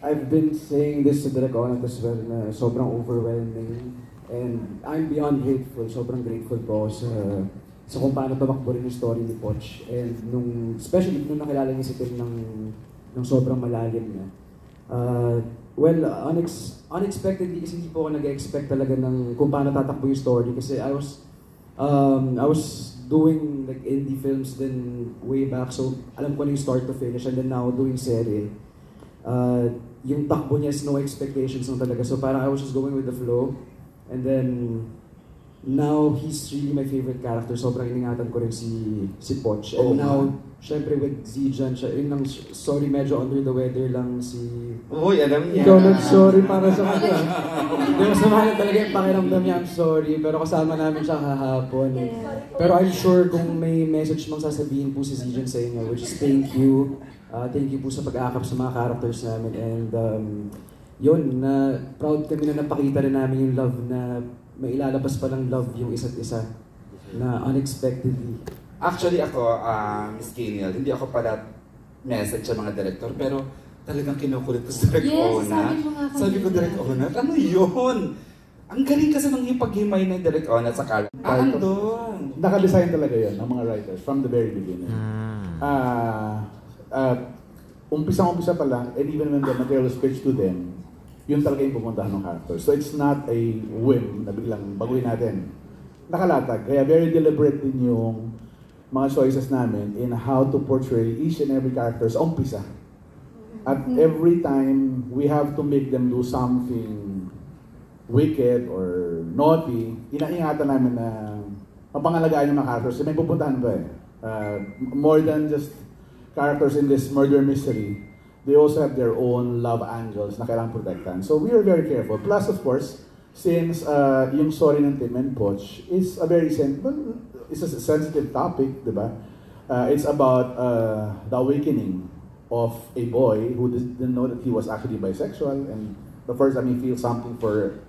I've been saying this to Direk Onat as well na sobrang overwhelming. And I'm beyond grateful, sobrang grateful po sa kung paano tumakbo rin yung story ni Poch. And especially nung nakilala niya si Tim ng sobrang malalim niya. Well, unexpectedly kasi hindi po ako nag-expect talaga ng kung paano tatakbo yung story kasi I was doing like indie films then way back, so alam ko na yung start to finish, and then now doing serye. Yung takbo niya is no expectations lang talaga, so parang I was just going with the flow, and then now he's really my favorite character. Sobrang iningatan ko rin si Poch. And now, syempre with Zijan, yun lang, sorry, medyo under the weather lang si... Uy, alam niya. Ikaw sorry para sa kanya. Hindi, masama na talaga yung pakiramdam niya, I'm sorry. Pero kasama namin siya kahapon. Pero I'm sure kung may message mang sasabihin po si Zijan sa inyo, which is thank you. Thank you po sa pag-aakap sa mga characters namin. And yun, proud kami na napakita rin namin yung love na may ilalabas pa ng love yung isa't isa na unexpectedly. Actually ako, Miss Keniel, hindi ako pala message sa mga director, pero talagang kinukulit ko sa Direk Onat. Sabi ko, Direk Onat, ano yun? Ang galing kasi ng ipaghimay ng Direk Onat sa character. Andun! Nakadesign talaga yun ng mga writers from the very beginning. Umpisa pa lang, and even when the material was pitched to them, yun talaga yung pumuntahan ng character. So it's not a whim na biglang baguhin natin. Nakalatag. Kaya very deliberate din yung mga choices namin in how to portray each and every character sa umpisa. At every time we have to make them do something wicked or naughty, inaingatan namin na mapangalagaan yung mga characters. May pupuntahan pa eh. More than just characters in this murder mystery, they also have their own love angles na kailangang protektan. So we are very careful. Plus, of course, since yung story ng Tim and Poch is a very sensitive topic, di ba? It's about the awakening of a boy who didn't know that he was actually bisexual, and the first time he feels something for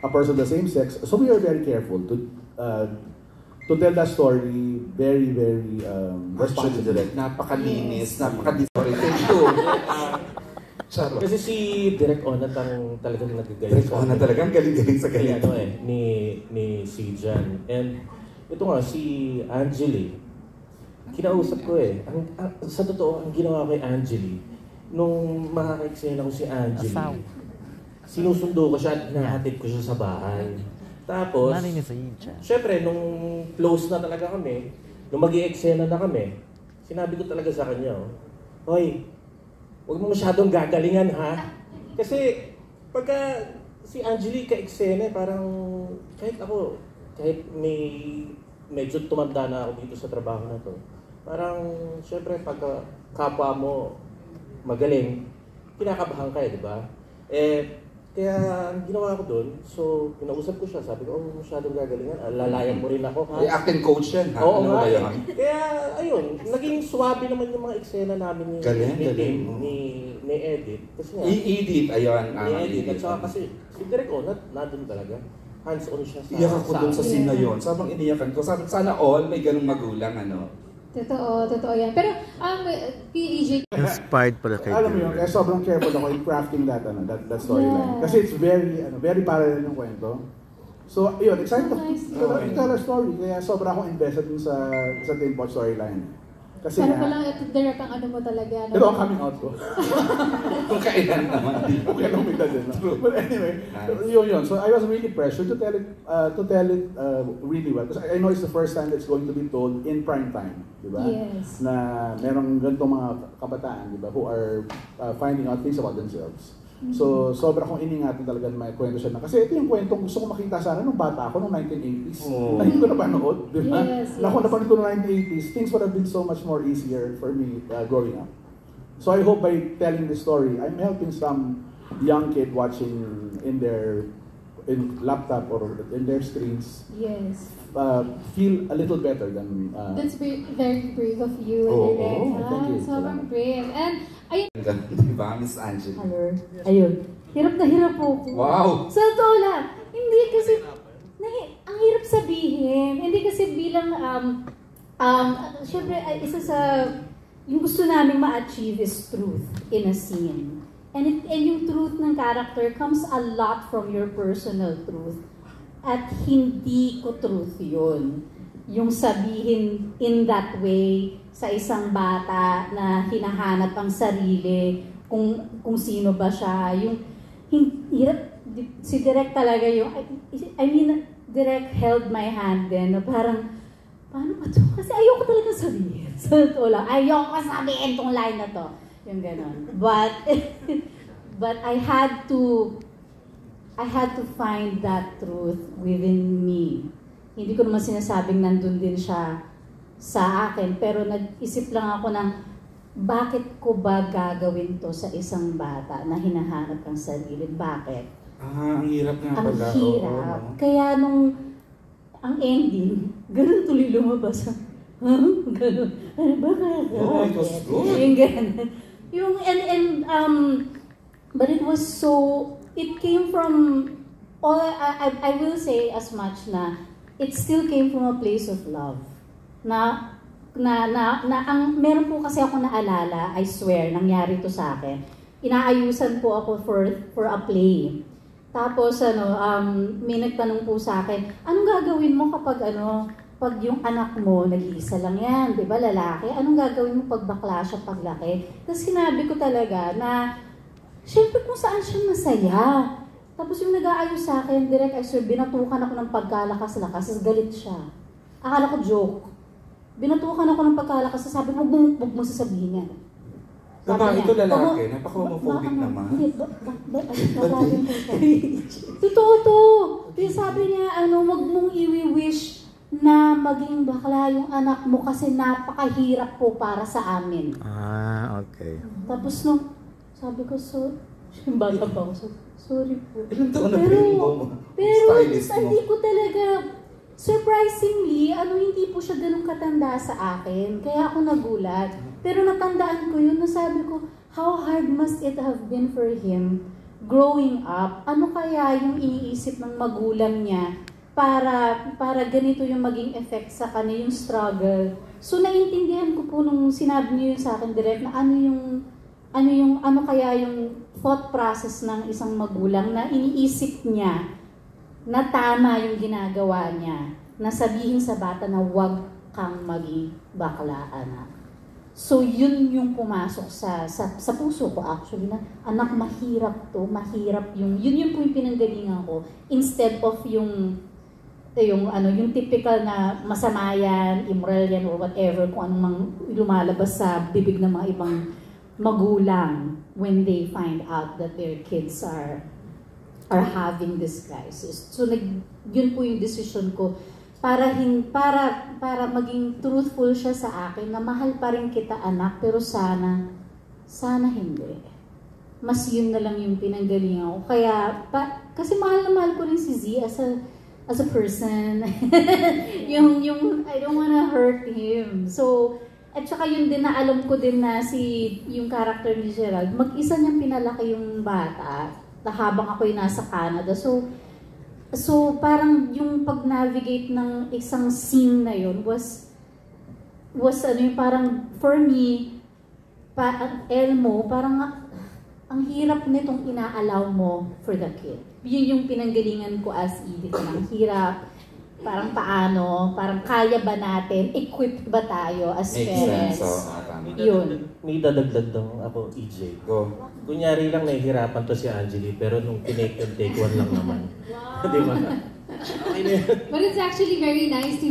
a person of the same sex. So we are very careful to tell that story very, very responsibly. Napakalinis, napaka-disoriented. Kasi si Direk Onat ang talagang nagagaling. Direk Onat talagang galing-galing sa galing. Ni Zijan. And ito nga, si Angeli, kinausap ko eh. Sa totoo, ang ginawa kay Angeli, nung makaka-eksena ko si Angeli, sinusundo ko siya at hinahatid ko siya sa bahay. Tapos, syempre, nung close na talaga kami, nung mag-i-eksena na kami, sinabi ko talaga sa kanya, hoy, huwag mo masyadong gagalingan ha. Kasi, pagka si Angeli ka-eksena, parang kahit ako, kahit medyo tumanda na ako dito sa trabaho na to, parang, syempre, pagka kapwa mo magaling, kinakabahan ka di ba? Kaya ang ginawa ko doon, so kinausap ko siya, sabi ko, masyadong gagalingan, lalayan mo rin ako ha. Acting coach yan ha? Oo nga. Kaya ayun, naging swabe naman yung mga eksena namin ni Edith. Kasi nga, Edith, ayun. Ni Edith, at saka kasi si Direk Onat, nandun talaga. Hands-on siya sa... Iyak ako doon sa scene na yun. Sabang iniyakan ko, sana all may ganung magulang, ano. Totoo yan. Pero, PEJ... Inspired pala kay Alam mo yun, kaya sobrang careful ako in crafting that storyline. Kasi it's very parallel yung kwento. So, yun, excited to tell a story. Kaya sobrang akong invested sa Tim Poch storyline. Kasi pero palang ito direct ang ano mo talaga. No? Ito ang coming out ko. Kung kailan naman. Kung kailan umita din. But anyway, yun. So I was really pressured to tell it really well. Because I know it's the first time that's going to be told in prime time. Diba? Yes. Na merong ganitong mga kabataan, diba, who are finding out things about themselves. So, sobra kong iningatan talaga na may kwento siya na. Kasi ito yung kwentong gusto ko makita sana nung bata ako, nung 1980s. Na hindi ko napanood, di ba? Yes. Kung napanood ko nung 1980s, things would have been so much more easier for me growing up. So I hope by telling this story, I'm helping some young kid watching in their laptop or in their screens. Yes. Feel a little better than... That's very brave of you. Thank you. Sobrang brave. And, ayun. Diba, Miss Angeli? Ayun. Hirap na hirap po. Wow! Sa totoo lang. Hindi kasi, ang hirap sabihin. Hindi kasi bilang, syempre, isa sa, yung gusto namin ma-achieve is truth in a scene. And yung truth ng character comes a lot from your personal truth. At hindi ko truth yun. Yung sabihin in that way sa isang bata na hinahanap ang sarili, kung sino ba siya. Yung hirap, si Direk talaga yung, I mean, Direk held my hand din na parang, paano ba to? Kasi ayoko talaga sabihin. Sa totoo lang, ayoko sabihin tong line na to. Yung ganon. But I had to find that truth within me. Hindi ko naman sinasabing nandun din siya sa akin, pero nag-isip lang ako ng bakit ko ba gagawin to sa isang bata na hinahanap ang sarili? Bakit? Ang hirap nga Ang pala. hirap. Oo. Kaya ang ending, ganun tuloy lumabas. Ganun. Ano ba kaya? Oh, it was good. Yung ganun. But it was so, it came from, I will say as much na, it still came from a place of love. Meron po kasi ako naalala, I swear, nangyari to sa akin. Inaayusan po ako for a play. Tapos, may nagtanong po sa akin, anong gagawin mo pag yung anak mo, nag-iisa lang yan, di ba, lalaki? Anong gagawin mo pag bakla siya paglaki? Tapos sinabi ko talaga na, syempre kung saan siya masaya. Tapos yung nag-aayos sa akin, direct, binatukan ako ng pagkalakas-lakas, tapos galit siya. Akala ko joke. Binatukan ako ng pagkalakas, sabi mo, huwag mo sasabihin yan. Babae ito lalaki, napaka-homophobic naman. Hindi, totoo to. Sabi niya, wag mong i-wish na maging bakla yung anak mo kasi napakahirap po para sa amin. Okay. Tapos sabi ko, yung bata pa ako, sorry po. Ilang taon na mo? Pero hindi ko talaga, surprisingly, hindi po siya ganun katanda sa akin. Kaya ako nagulat. Pero natandaan ko yun, nasabi ko, how hard must it have been for him growing up? Ano kaya yung iniisip ng magulang niya para ganito yung maging effect sa kanya, yung struggle. So naintindihan ko po nung sinabi niyo yun sa akin direct na ano kaya yung thought process ng isang magulang na iniisip niya na tama yung ginagawa niya, na sabihin sa bata na huwag kang maging bakla, anak. So yun yung pumasok sa puso ko actually na anak, mahirap to, mahirap yun po yung pinanggalingan ko instead of yung typical na masama yan, immoral yan or whatever kung anong lumalabas sa bibig ng mga ibang magulang when they find out that their kids are having this crisis. So yun po yung decision ko para maging truthful siya sa akin na mahal pa rin kita anak pero sana hindi. Mas yun na lang yung pinanggalingan ko. Kaya kasi mahal na mahal ko rin si Z as a person. yung I don't wanna hurt him. So at saka yun din na alam ko din na yung character ni Gerald, mag-isa niyang pinalaki yung bata na habang ako'y nasa Canada. So parang yung pag-navigate ng isang scene na yun was parang for me, Elmo, parang ang hirap nitong inaalaw mo for the kid. Yun yung pinanggalingan ko as Edith. Ang hirap, parang paano, parang kaya ba natin, equipped ba tayo as parents? Yun. May dadagdag daw ako, EJ. Go. Kunyari lang nahihirapan to si Angeli, pero nung tinake and take one lang naman. Wow. Di ba? Okay na yan. But it's actually very nice to